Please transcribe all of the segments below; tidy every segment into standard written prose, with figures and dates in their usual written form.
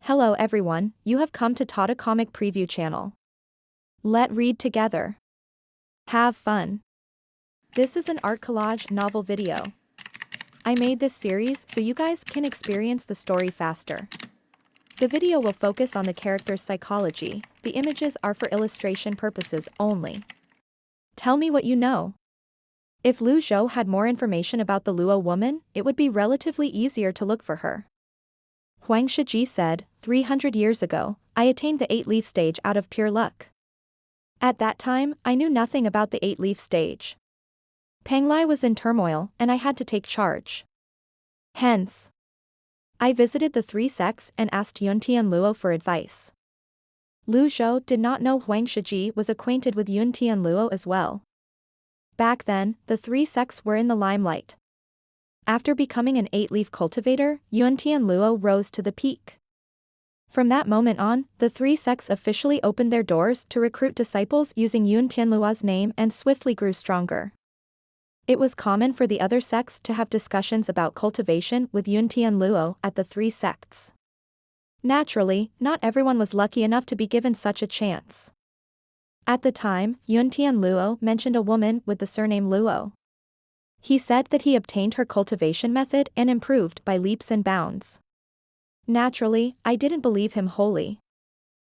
Hello everyone, you have come to Tata Comic Preview channel. Let read together. Have fun. This is an art collage novel video. I made this series so you guys can experience the story faster. The video will focus on the character's psychology, the images are for illustration purposes only. Tell me what you know. If Zhou had more information about the Luo woman, it would be relatively easier to look for her. Huang Shiji said, 300 years ago, I attained the 8-leaf stage out of pure luck. At that time, I knew nothing about the 8-leaf stage. Penglai was in turmoil, and I had to take charge. Hence, I visited the 3 sects and asked Yuntian Luo for advice. Zhou did not know Huang Shiji was acquainted with Yuntian Luo as well. Back then, the 3 sects were in the limelight. After becoming an 8-leaf cultivator, Yuntian Luo rose to the peak. From that moment on, the 3 sects officially opened their doors to recruit disciples using Yuntian Luo's name and swiftly grew stronger. It was common for the other sects to have discussions about cultivation with Yuntian Luo at the 3 sects. Naturally, not everyone was lucky enough to be given such a chance. At the time, Yuntian Luo mentioned a woman with the surname Luo. He said that he obtained her cultivation method and improved by leaps and bounds. Naturally, I didn't believe him wholly.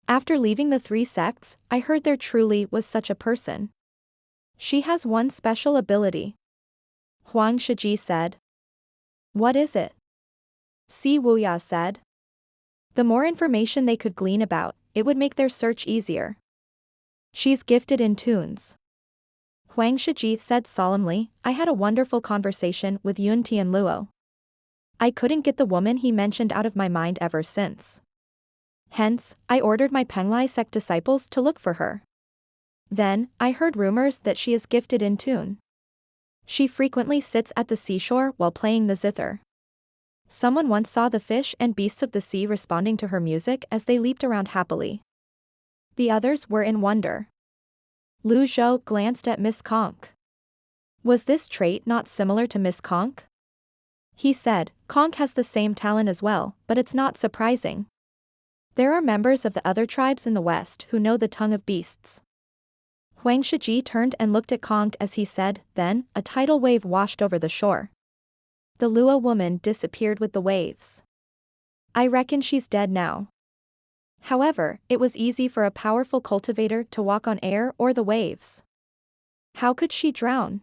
After leaving the 3 sects, I heard there truly was such a person. She has one special ability. Huang Shiji said. What is it? Wuya said. The more information they could glean about, it would make their search easier. She's gifted in tunes. Huang Shiji said solemnly, I had a wonderful conversation with Yuntian Luo. I couldn't get the woman he mentioned out of my mind ever since. Hence, I ordered my Penglai sect disciples to look for her. Then, I heard rumors that she is gifted in tune. She frequently sits at the seashore while playing the zither. Someone once saw the fish and beasts of the sea responding to her music as they leaped around happily. The others were in wonder. Zhou glanced at Miss Conk. Was this trait not similar to Miss Conk? He said, Conk has the same talent as well, but it's not surprising. There are members of the other tribes in the west who know the tongue of beasts. Huang Shiji turned and looked at Conk as he said, then, a tidal wave washed over the shore. The Luo woman disappeared with the waves. I reckon she's dead now. However, it was easy for a powerful cultivator to walk on air or the waves. How could she drown?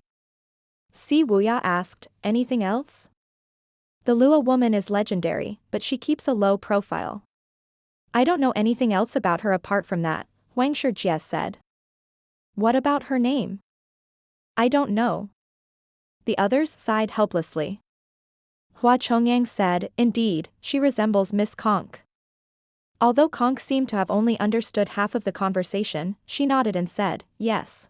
Wuya asked, anything else? The Luo woman is legendary, but she keeps a low profile. I don't know anything else about her apart from that, Huang Shiji said. What about her name? I don't know. The others sighed helplessly. Hua Chongyang said, indeed, she resembles Miss Conk. Although Conk seemed to have only understood half of the conversation, she nodded and said, yes.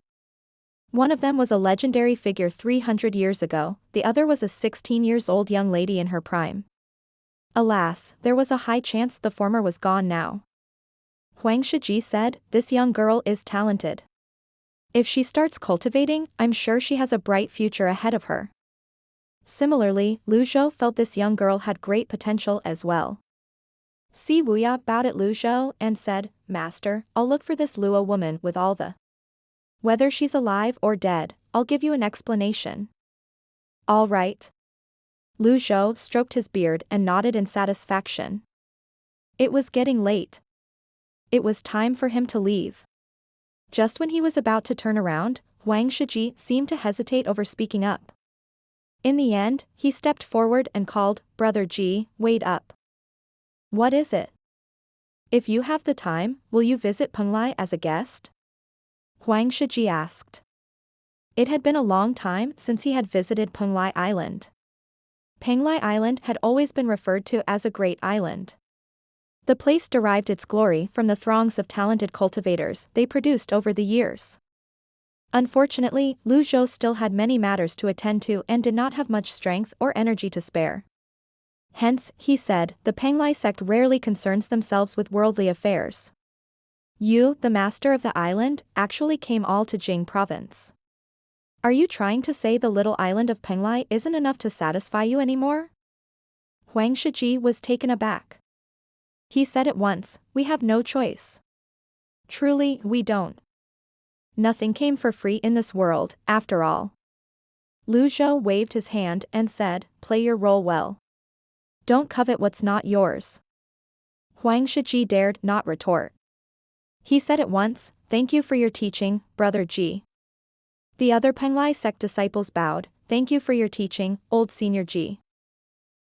One of them was a legendary figure 300 years ago, the other was a 16-years-old young lady in her prime. Alas, there was a high chance the former was gone now. Huang Shiji said, this young girl is talented. If she starts cultivating, I'm sure she has a bright future ahead of her. Similarly, Zhou felt this young girl had great potential as well. Wuya bowed at Zhou and said, Master, I'll look for this Luo woman with all the. Whether she's alive or dead, I'll give you an explanation. All right. Zhou stroked his beard and nodded in satisfaction. It was getting late. It was time for him to leave. Just when he was about to turn around, Huang Shiji seemed to hesitate over speaking up. In the end, he stepped forward and called, Brother Ji, wait up. What is it? If you have the time, will you visit Penglai as a guest? Huang Shiji asked. It had been a long time since he had visited Penglai Island. Penglai Island had always been referred to as a great island. The place derived its glory from the throngs of talented cultivators they produced over the years. Unfortunately, Zhou still had many matters to attend to and did not have much strength or energy to spare. Hence, he said, the Penglai sect rarely concerns themselves with worldly affairs. You, the master of the island, actually came all to Jing province. Are you trying to say the little island of Penglai isn't enough to satisfy you anymore? Huang Shiji was taken aback. He said at once, we have no choice. Truly, we don't. Nothing came for free in this world, after all. Zhou waved his hand and said, play your role well. Don't covet what's not yours. Huang Shiji dared not retort. He said at once, thank you for your teaching, Brother Ji. The other Penglai sect disciples bowed, thank you for your teaching, old senior Ji.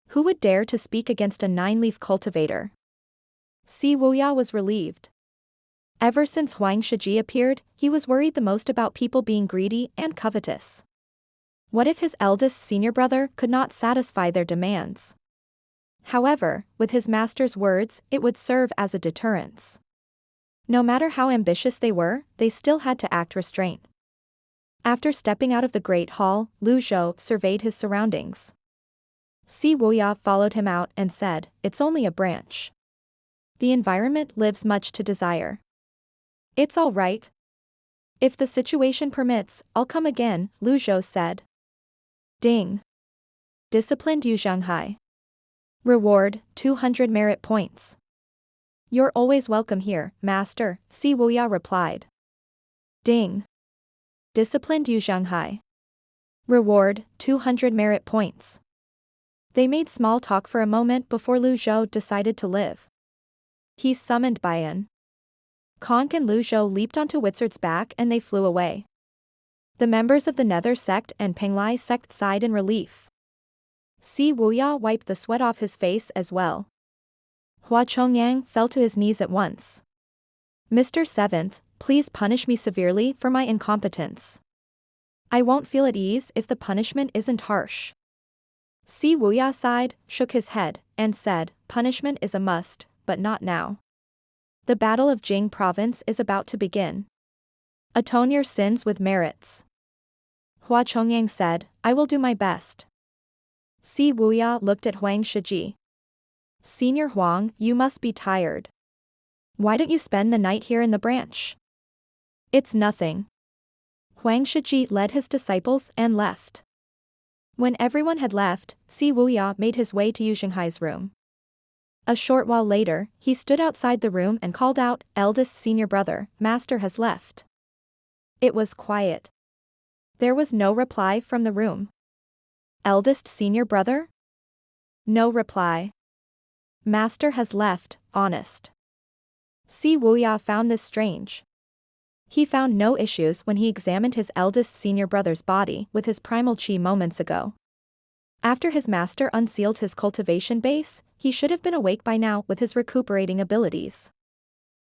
Who would dare to speak against a 9-leaf cultivator? Si Wuya was relieved. Ever since Huang Shiji appeared, he was worried the most about people being greedy and covetous. What if his eldest senior brother could not satisfy their demands? However, with his master's words, it would serve as a deterrence. No matter how ambitious they were, they still had to act restraint. After stepping out of the Great Hall, Zhou surveyed his surroundings. Si Wuya followed him out and said, it's only a branch. The environment leaves much to desire. It's all right. If the situation permits, I'll come again, Zhou said. Ding. Disciplined you Zhenghai. Reward, 200 merit points. You're always welcome here, master, Si Wuya replied. Ding. Disciplined you Zhenghai. Reward, 200 merit points. They made small talk for a moment before Zhou decided to live. He summoned Bian. Conk and Zhou leaped onto Witzard's back and they flew away. The members of the Nether Sect and Penglai Sect sighed in relief. Si Wuya wiped the sweat off his face as well. Hua Chongyang fell to his knees at once. Mr. Seventh, please punish me severely for my incompetence. I won't feel at ease if the punishment isn't harsh. Si Wuya sighed, shook his head, and said, punishment is a must, but not now. The Battle of Jing Province is about to begin. Atone your sins with merits. Hua Chongyang said, I will do my best. Si Wuya looked at Huang Shiji. Senior Huang, you must be tired. Why don't you spend the night here in the branch? It's nothing. Huang Shiji led his disciples and left. When everyone had left, Si Wuya made his way to Zhenghai's room. A short while later, he stood outside the room and called out, eldest senior brother, master has left. It was quiet. There was no reply from the room. Eldest senior brother? No reply. Master has left, honest. Si Wuya found this strange. He found no issues when he examined his eldest senior brother's body with his primal chi moments ago. After his master unsealed his cultivation base, he should have been awake by now with his recuperating abilities.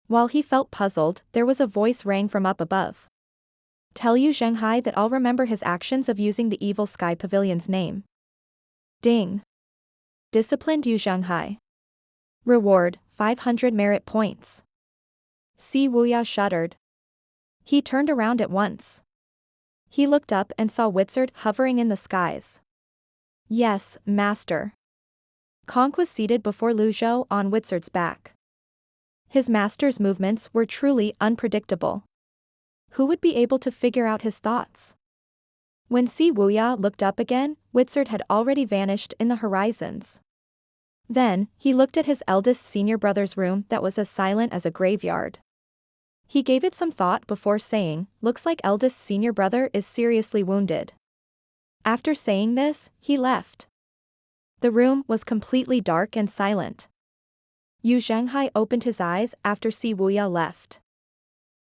While he felt puzzled, there was a voice rang from up above. Tell you Zhenghai that I'll remember his actions of using the evil sky pavilion's name. Ding. Disciplined you Zhenghai. Reward, 500 merit points. Si Wuya shuddered. He turned around at once. He looked up and saw Witzard hovering in the skies. Yes, master. Conk was seated before Zhou on Witzard's back. His master's movements were truly unpredictable. Who would be able to figure out his thoughts? When Si Wuya looked up again, Witzard had already vanished in the horizons. Then, he looked at his eldest senior brother's room that was as silent as a graveyard. He gave it some thought before saying, looks like eldest senior brother is seriously wounded. After saying this, he left. The room was completely dark and silent. Zhenghai opened his eyes after Si Wuya left.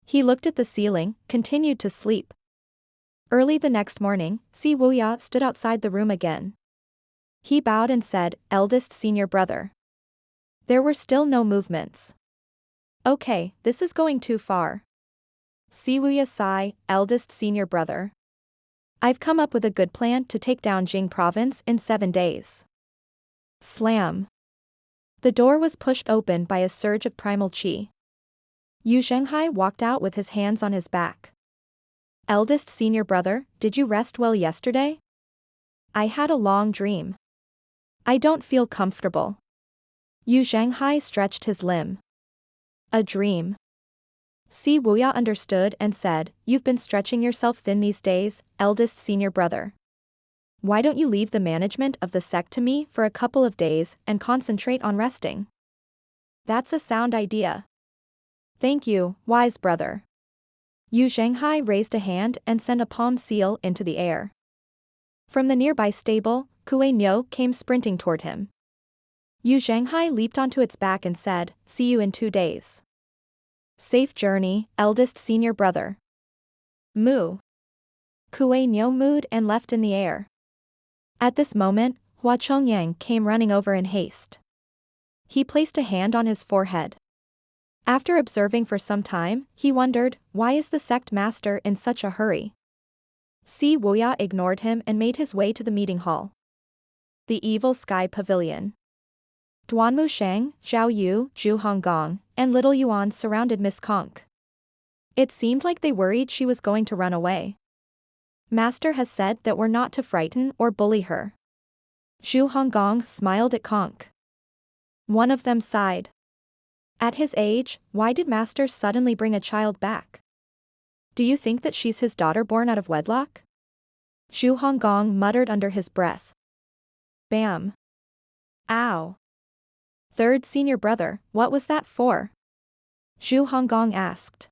He looked at the ceiling, continued to sleep. Early the next morning, Si Wuya stood outside the room again. He bowed and said, eldest senior brother. There were still no movements. Okay, this is going too far. Si Wuya sigh, eldest senior brother. I've come up with a good plan to take down Jing province in 7 days. Slam. The door was pushed open by a surge of primal chi. Zhenghai walked out with his hands on his back. Eldest senior brother, did you rest well yesterday? I had a long dream. I don't feel comfortable. Zhenghai stretched his limb. A dream. Si Wuya understood and said, you've been stretching yourself thin these days, eldest senior brother. Why don't you leave the management of the sect to me for a couple of days and concentrate on resting? That's a sound idea. Thank you, wise brother. Zhenghai raised a hand and sent a palm seal into the air. From the nearby stable, Kue Nyo came sprinting toward him. Zhenghai leaped onto its back and said, "See you in 2 days. Safe journey, eldest senior brother." Moo. Kue Nyo mooed and left in the air. At this moment, Hua Chongyang came running over in haste. He placed a hand on his forehead. After observing for some time, he wondered, why is the sect master in such a hurry? Si Wuya ignored him and made his way to the meeting hall. The Evil Sky Pavilion. Duanmu Sheng, Zhao Yu, Zhu Honggong, and Little Yuan surrounded Miss Conk. It seemed like they worried she was going to run away. Master has said that we're not to frighten or bully her. Zhu Honggong smiled at Conk. One of them sighed. At his age, why did Master suddenly bring a child back? Do you think that she's his daughter born out of wedlock? Zhu Honggong muttered under his breath. Bam. Ow. Third senior brother, what was that for? Zhu Honggong asked.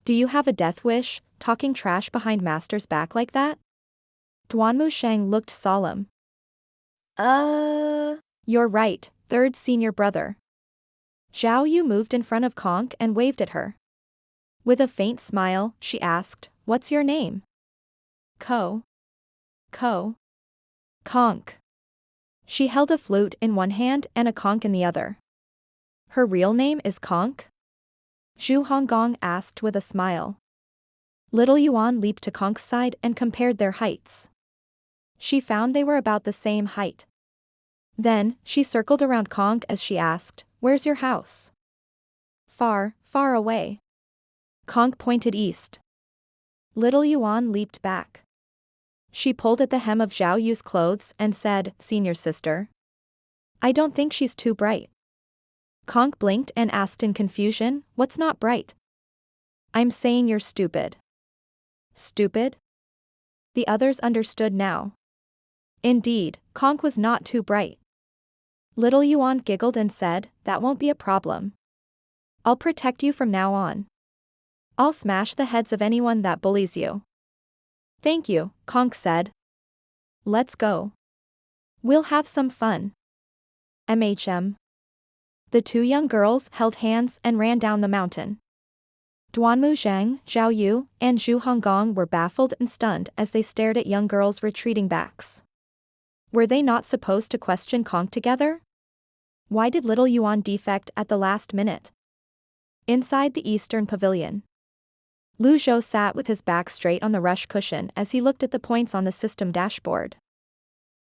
Do you have a death wish, talking trash behind Master's back like that? Duanmu Sheng looked solemn. You're right, third senior brother. Zhao Yu moved in front of Conk and waved at her. With a faint smile, she asked, "What's your name?" Conk. She held a flute in one hand and a conch in the other. Her real name is Conk? Zhu Honggong asked with a smile. Little Yuan leaped to Conk's side and compared their heights. She found they were about the same height. Then, she circled around Conk as she asked, "Where's your house?" Far, far away. Conk pointed east. Little Yuan leaped back. She pulled at the hem of Zhao Yu's clothes and said, "Senior sister. I don't think she's too bright." Conk blinked and asked in confusion, "What's not bright?" "I'm saying you're stupid." Stupid? The others understood now. Indeed, Conk was not too bright. Little Yuan giggled and said, "That won't be a problem. I'll protect you from now on. I'll smash the heads of anyone that bullies you." "Thank you," Conk said. "Let's go. We'll have some fun." The 2 young girls held hands and ran down the mountain. Duanmu Zheng, Zhao Yu, and Zhu Honggong were baffled and stunned as they stared at young girls' retreating backs. Were they not supposed to question Conk together? Why did Little Yuan defect at the last minute? Inside the Eastern Pavilion. Lu Zhou sat with his back straight on the rush cushion as he looked at the points on the system dashboard.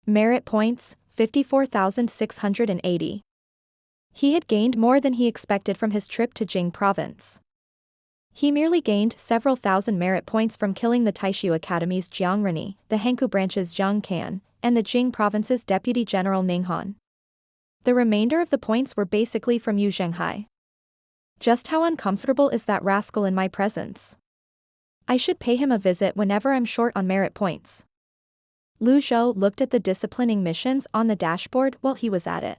Merit points, 54,680. He had gained more than he expected from his trip to Jing province. He merely gained several thousand merit points from killing the Taishu Academy's Jiang Rani, the Hankou branch's Zhang Kan, and the Jing province's Deputy General Ning Han. The remainder of the points were basically from Zhenghai. Just how uncomfortable is that rascal in my presence? I should pay him a visit whenever I'm short on merit points. Lu Zhou looked at the disciplining missions on the dashboard while he was at it.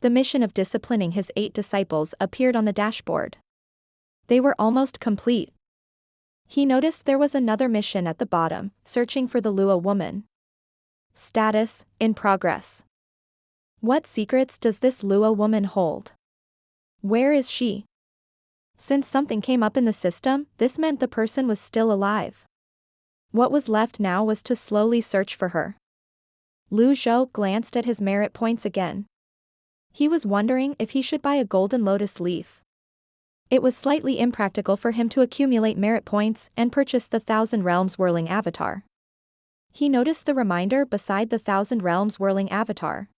The mission of disciplining his 8 disciples appeared on the dashboard. They were almost complete. He noticed there was another mission at the bottom, searching for the Luo woman. Status, in progress. What secrets does this Luo woman hold? Where is she? Since something came up in the system, this meant the person was still alive. What was left now was to slowly search for her. Lu Zhou glanced at his merit points again. He was wondering if he should buy a golden lotus leaf. It was slightly impractical for him to accumulate merit points and purchase the Thousand Realms Whirling Avatar. He noticed the reminder beside the Thousand Realms Whirling Avatar.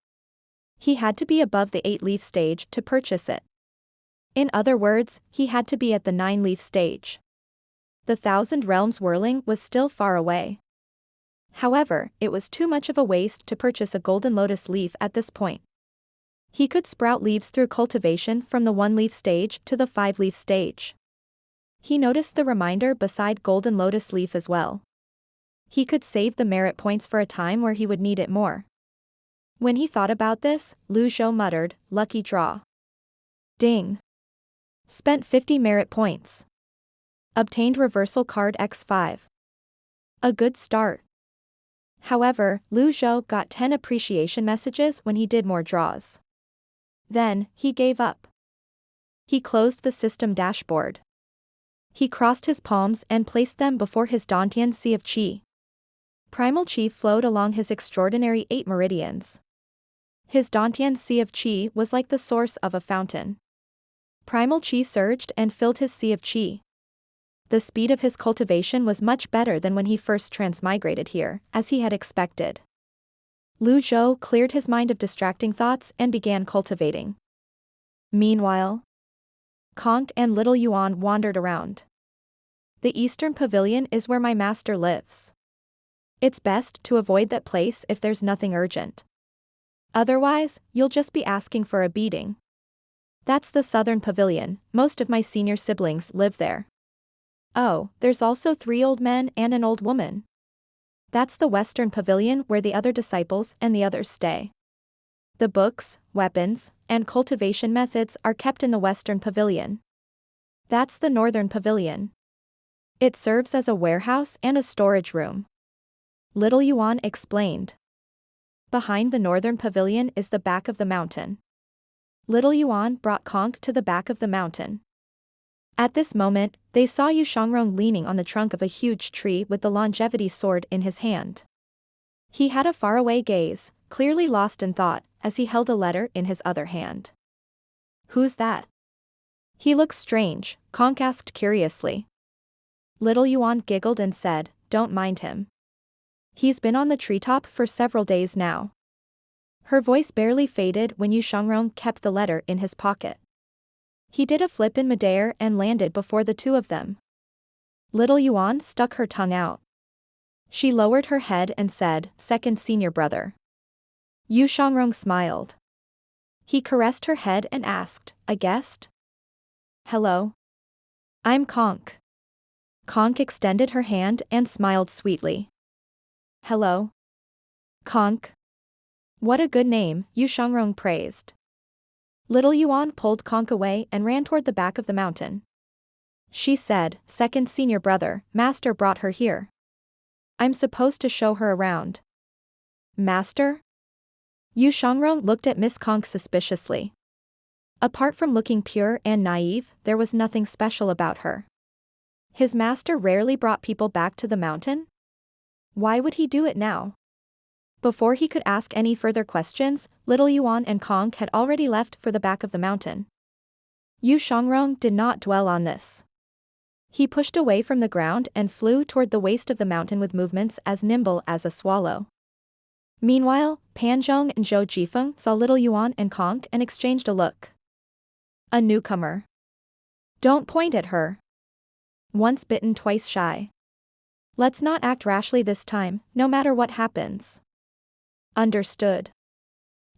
He had to be above the 8-leaf stage to purchase it. In other words, he had to be at the 9-leaf stage. The Thousand Realms Whirling was still far away. However, it was too much of a waste to purchase a golden lotus leaf at this point. He could sprout leaves through cultivation from the 1-leaf stage to the 5-leaf stage. He noticed the reminder beside golden lotus leaf as well. He could save the merit points for a time where he would need it more. When he thought about this, Lu Zhou muttered, "Lucky draw." Ding. Spent 50 merit points. Obtained reversal card X5. A good start. However, Zhou got 10 appreciation messages when he did more draws. Then, he gave up. He closed the system dashboard. He crossed his palms and placed them before his Dantian Sea of Qi. Primal Qi flowed along his extraordinary 8 meridians. His Dantian Sea of Qi was like the source of a fountain. Primal Qi surged and filled his Sea of Qi. The speed of his cultivation was much better than when he first transmigrated here, as he had expected. Zhou cleared his mind of distracting thoughts and began cultivating. Meanwhile, Conk and little Yuan wandered around. The eastern pavilion is where my master lives. It's best to avoid that place if there's nothing urgent. Otherwise, you'll just be asking for a beating. That's the southern pavilion, most of my senior siblings live there. Oh, there's also 3 old men and an old woman. That's the western pavilion where the other disciples and the others stay. The books, weapons, and cultivation methods are kept in the western pavilion. That's the northern pavilion. It serves as a warehouse and a storage room. Little Yuan explained. Behind the northern pavilion is the back of the mountain. Little Yuan brought Conk to the back of the mountain. At this moment, they saw Yu Shangrong leaning on the trunk of a huge tree with the longevity sword in his hand. He had a faraway gaze, clearly lost in thought, as he held a letter in his other hand. Who's that? He looks strange, Conk asked curiously. Little Yuan giggled and said, don't mind him. He's been on the treetop for several days now. Her voice barely faded when Yu Shangrong kept the letter in his pocket. He did a flip in midair and landed before the 2 of them. Little Yuan stuck her tongue out. She lowered her head and said, second senior brother. Yu Shangrong smiled. He caressed her head and asked, a guest? Hello? I'm Conk. Conk extended her hand and smiled sweetly. Hello? Conk? What a good name, Yu Shangrong praised. Little Yuan pulled Conk away and ran toward the back of the mountain. She said, second senior brother, master brought her here. I'm supposed to show her around. Master? Yu Shangrong looked at Miss Conk suspiciously. Apart from looking pure and naive, there was nothing special about her. His master rarely brought people back to the mountain? Why would he do it now? Before he could ask any further questions, little Yuan and Conk had already left for the back of the mountain. Yu Shangrong did not dwell on this. He pushed away from the ground and flew toward the waist of the mountain with movements as nimble as a swallow. Meanwhile, Panzhong and Zhou Jifeng saw little Yuan and Conk and exchanged a look. A newcomer. Don't point at her. Once bitten, twice shy. Let's not act rashly this time, no matter what happens. Understood.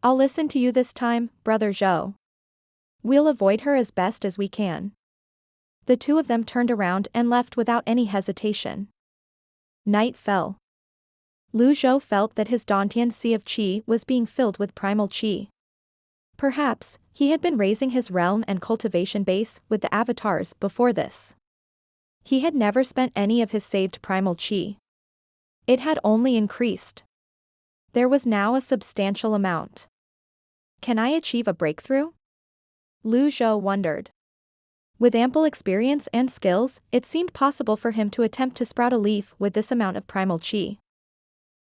I'll listen to you this time, Brother Zhou. We'll avoid her as best as we can. The 2 of them turned around and left without any hesitation. Night fell. Zhou felt that his Dantian Sea of Qi was being filled with primal Qi. Perhaps, he had been raising his realm and cultivation base with the avatars before this. He had never spent any of his saved primal Qi. It had only increased. There was now a substantial amount. Can I achieve a breakthrough? Zhou wondered. With ample experience and skills, it seemed possible for him to attempt to sprout a leaf with this amount of primal Qi.